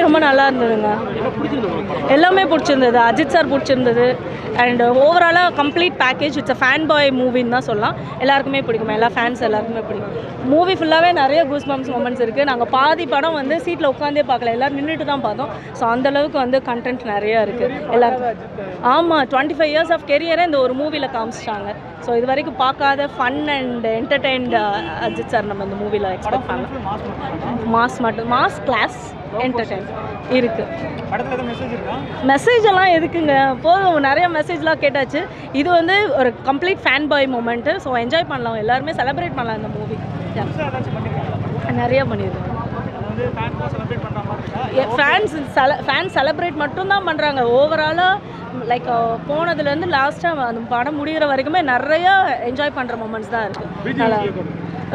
ரொம்ப நல்லா இருந்ததுங்க. எல்லாமே பிடிச்சிருந்தது. அஜித் சார் பிடிச்சிருந்தது. அண்ட் ஓவராலாக complete package it's a fan boy மூவின்னு தான் சொல்லலாம். எல்லாருக்குமே பிடிக்கும், எல்லா ஃபேன்ஸ் எல்லாருக்குமே பிடிக்கும். மூவி ஃபுல்லாகவே நிறைய கூஸ் பம்ப்ஸ் மொமெண்ட்ஸ் இருக்குது. நாங்கள் பாதி படம் வந்து சீட்டில் உட்காந்தே பார்க்கல, எல்லோரும் நின்றுட்டு தான் பார்த்தோம். ஸோ அந்தளவுக்கு வந்து கண்டென்ட் நிறையா இருக்குது எல்லாருக்கும். ஆமாம், 25 இயர்ஸ் ஆஃப் கெரியரை இந்த ஒரு மூவியில் காமிச்சிட்டாங்க. ஸோ இது வரைக்கும் பார்க்காத fun and entertained Ajith sir நம்ம இந்த மூவியில் எக்ஸ்பெக்ட் பண்ணலாம். மாஸ் கிளாஸ் என்டர்டெயின் இருக்குது. மெசேஜ் எல்லாம் எதுக்குங்க, போதும், நிறைய மெசேஜ்லாம் கேட்டாச்சு. இது வந்து ஒரு complete fan boy moment. So enjoy பண்ணலாம், எல்லாருமே செலிப்ரேட் பண்ணலாம் இந்த மூவி. நிறைய பண்ணியிருக்காங்க. ஃபேன்ஸ் செலிப்ரேட் மட்டும்தான் பண்ணுறாங்க. ஓவராலாக லைக் போனதுலேருந்து லாஸ்ட்டாக அந்த படம் முடிகிற வரைக்குமே நிறையா என்ஜாய் பண்ணுற மூமெண்ட்ஸ் தான் இருக்குது. நல்லா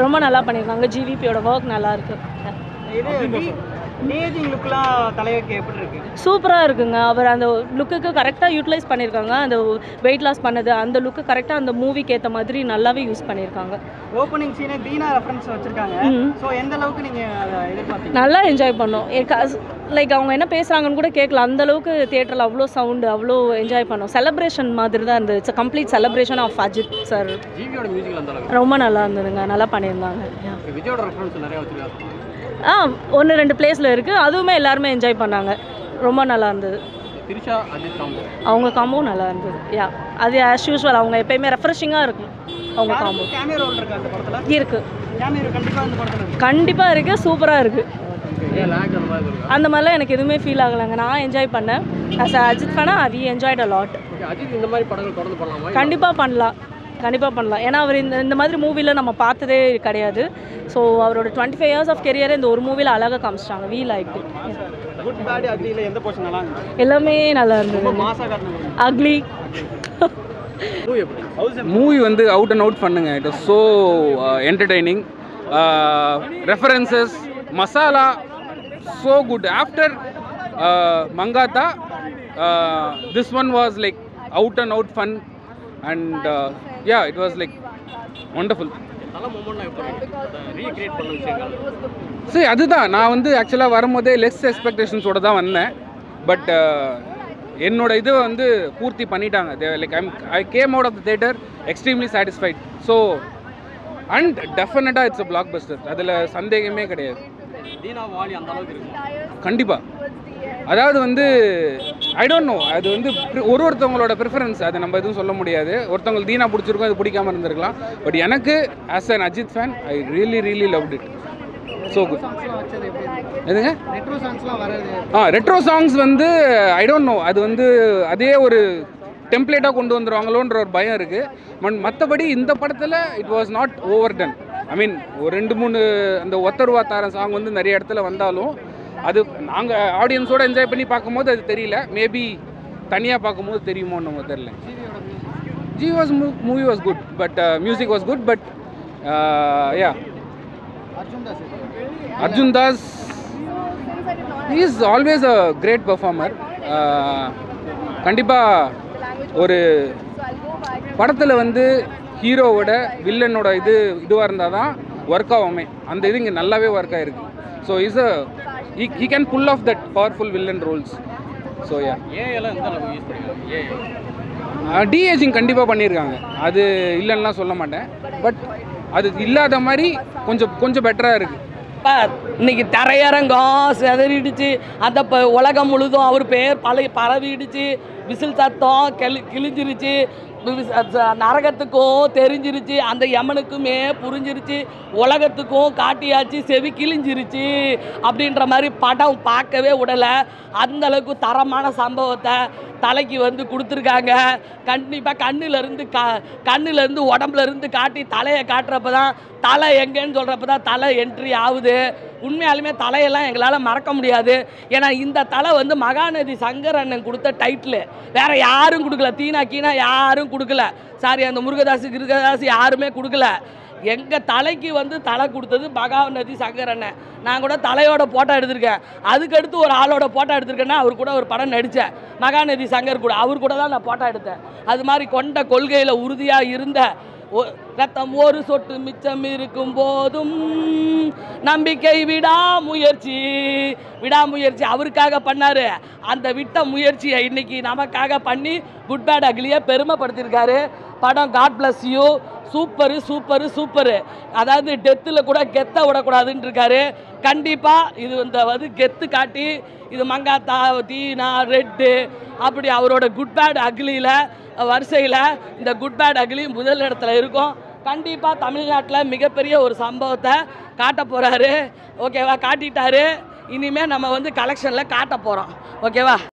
ரொம்ப நல்லா பண்ணியிருக்காங்க. ஜிவிபியோட ஒர்க் நல்லா இருக்குது. சூப்பராக இருக்குங்க. அவர் அந்த லுக்குக்கு கரெக்டாக யூட்டிலைஸ் பண்ணியிருக்காங்க. அந்த வெயிட் லாஸ் பண்ணது அந்த லுக்கு கரெக்டாக அந்த மூவிக்கு ஏற்ற மாதிரி நல்லாவே யூஸ் பண்ணியிருக்காங்க. ஓப்பனிங் சீனே தீனா ரெஃபரன்ஸ் வச்சிருக்காங்க. ஸோ எந்த அளவுக்கு நீங்கள் எதிர்பார்த்தீங்க? நல்லா என்ஜாய் பண்ணோம். லைக் அவங்க என்ன பேசுகிறாங்கன்னு கூட கேட்கல, அந்தளவுக்கு தியேட்டரில் அவ்வளோ சவுண்டு, அவ்வளோ என்ஜாய் பண்ணோம். செலிப்ரேஷன் மாதிரி தான் இருந்தது. It's complete celebration of Ajith sir. ரொம்ப நல்லா இருந்ததுங்க, நல்லா பண்ணியிருந்தாங்க. ஒன்று 2 பிளேஸில் இருக்குது, அதுவுமே எல்லாருமே என்ஜாய் பண்ணாங்க. ரொம்ப நல்லா இருந்தது. அவங்க காம்போ நல்லா இருந்தது. அது ஆஸ் யூஸ்வல், அவங்க எப்பயுமே ரெஃப்ரெஷிங்காக இருக்கும். அவங்க காம்போ இருக்குது, கண்டிப்பாக இருக்குது, சூப்பராக இருக்குது. அந்த மாதிரிலாம் எனக்கு எதுவுமே ஃபீல் ஆகலைங்க. நான் என்ஜாய் பண்ணேன். ஆஸ் அஜித் ஃபேனாக வி என்ஜாய்ட் அ லாட். கண்டிப்பாக பண்ணலாம். ஏன்னா அவர் இந்த மாதிரி மூவியில் நம்ம பார்த்ததே கிடையாது. ஸோ அவரோட 25 இயர்ஸ் ஆஃப் கெரியரை இந்த ஒரு மூவியில் அழகாக காமிச்சிட்டாங்க. We like it. எல்லாமே நல்லா இருந்தது. அக்லி மூவி வந்து அவுட் அண்ட் அவுட் பண்ணுங்க. It was so entertaining. References, masala, so good. After Mankatha, this one was like out and out fun. And yeah, it was like wonderful. சரி, அதுதான் நான் வந்து ஆக்சுவலாக வரும்போதே லெஸ் எக்ஸ்பெக்டேஷன்ஸோடு தான் வந்தேன். பட் என்னோட இது வந்து பூர்த்தி பண்ணிட்டாங்க. Like I came out of the theatre extremely satisfied. So and டெஃபினட்டாக இட்ஸ் அ பிளாக் பஸ்டர், அதில் சந்தேகமே கிடையாது. கண்டிப்பாக. அதாவது வந்து ஐ டோன்ட் நோ, அது வந்து ஒருத்தவங்களோட ப்ரிஃபரன்ஸ், அது நம்ம எதுவும் சொல்ல முடியாது. ஒருத்தவங்களுக்கு தீனா பிடிச்சிருக்கும், அது பிடிக்காமல் இருந்திருக்கலாம். பட் எனக்கு as an Ajith fan I really loved it. So good. எதுங்க ரெட்ரோ சாங்ஸ் வந்து ஐ டோன்ட் நோ, அது வந்து அதே ஒரு டெம்ப்ளேட்டாக கொண்டு வந்துடுவாங்களோன்ற ஒரு பயம் இருக்குது. மற்றபடி இந்த படத்தில் it was not over done. I mean ஒரு 2-3 அந்த ஒத்தருவா தார சாங் வந்து நிறைய இடத்துல வந்தாலும் அது நாங்கள் ஆடியன்ஸோடு என்ஜாய் பண்ணி பார்க்கும்போது அது தெரியல. மேபி தனியாக பார்க்கும்போது தெரியுமோ நம்ம தெரியல. Movie was good, but music was good. But ya, Arjun Das is always a great performer. கண்டிப்பாக ஒரு படத்தில் வந்து ஹீரோவோட வில்லனோட இதுவாக இருந்தால் தான் ஒர்க் ஆகுமே. அந்த இது இங்கே நல்லாவே ஒர்க் ஆகிருக்கு. So he can pull off that powerful villain roles. So yeah, de-aging கண்டிப்பாக பண்ணியிருக்காங்க. அது இல்லைன்னா சொல்ல மாட்டேன். பட் அது இல்லாத மாதிரி கொஞ்சம் பெட்டராக இருக்குது. இன்னைக்கு தரையரங்கம் செதறிடுச்சு. அந்த உலகம் முழுதும் அவர் பேர் பரவிடுச்சு. விசில் சத்தம் கிழிஞ்சிருச்சு. நரகத்துக்கும் தெரிஞ்சிருச்சு, அந்த யமனுக்குமே புரிஞ்சிருச்சு, உலகத்துக்கும் காட்டியாச்சு, செவி கிழிஞ்சிருச்சு அப்படின்ற மாதிரி படம் பார்க்கவே விடலை. அந்தளவுக்கு தரமான சம்பவத்தை தலைக்கு வந்து கொடுத்துருக்காங்க. கண்டிப்பாக கண்ணுலேருந்து உடம்புலேருந்து காட்டி தலையை காட்டுறப்ப தான் தலை எங்கேன்னு சொல்கிறப்ப தான் தலை என்ட்ரி ஆகுது. உண்மையாலுமே தலையெல்லாம் எங்களால் மறக்க முடியாது. ஏன்னா இந்த தலை வந்து மகாநதி சங்கர் அண்ணன் கொடுத்த டைட்டில், வேறு யாரும் கொடுக்கல. தீனா கீனா யாரும் கொடுக்கல. சாரி, அந்த முருகதாஸ் யாருமே கொடுக்கல. எங்கள் தலைக்கு வந்து தலை கொடுத்தது மகாநதி சங்கர் அண்ணன். நான் கூட தலையோட ஃபோட்டோ எடுத்திருக்கேன். அதுக்கடுத்து ஒரு ஆளோட ஃபோட்டோ எடுத்திருக்கேன்னா அவர் கூட ஒரு படம் நடித்தேன், மகாநதி சங்கர் கூட. அவர் கூட தான் நான் ஃபோட்டோ எடுத்தேன். அது மாதிரி கொண்ட கொள்கையில் உறுதியாக இருந்த ரத்தம் ஒரு சொட்டு மிச்சம் இருக்கும் போதும் நம்பிக்கை விடாமுயற்சி அவருக்காக பண்ணாரு. அந்த விட்ட முயற்சியை இன்னைக்கு நமக்காக பண்ணி குட் பேட் அக்லியை பெருமைப்படுத்தியிருக்காரு. படம் காட் பிளஸ் யூ, சூப்பரு. அதாவது டெத்தில் கூட கெத்த விடக்கூடாதுன்னு இருக்காரு. கண்டிப்பாக இது இந்த கெத்து காட்டி இது மங்காத்தா, தீனா, ரெட்டு அப்படி அவரோட குட் பேட் அக்லியில் வரிசையில் இந்த குட் பேட் அக்லி முதல் இடத்துல இருக்கும். கண்டிப்பாக தமிழ்நாட்டில் மிகப்பெரிய ஒரு சம்பவத்தை காட்ட போகிறாரு. ஓகேவா? காட்டிட்டாரு. இனிமேல் நம்ம கலெக்ஷனில் காட்ட போகிறோம். ஓகேவா?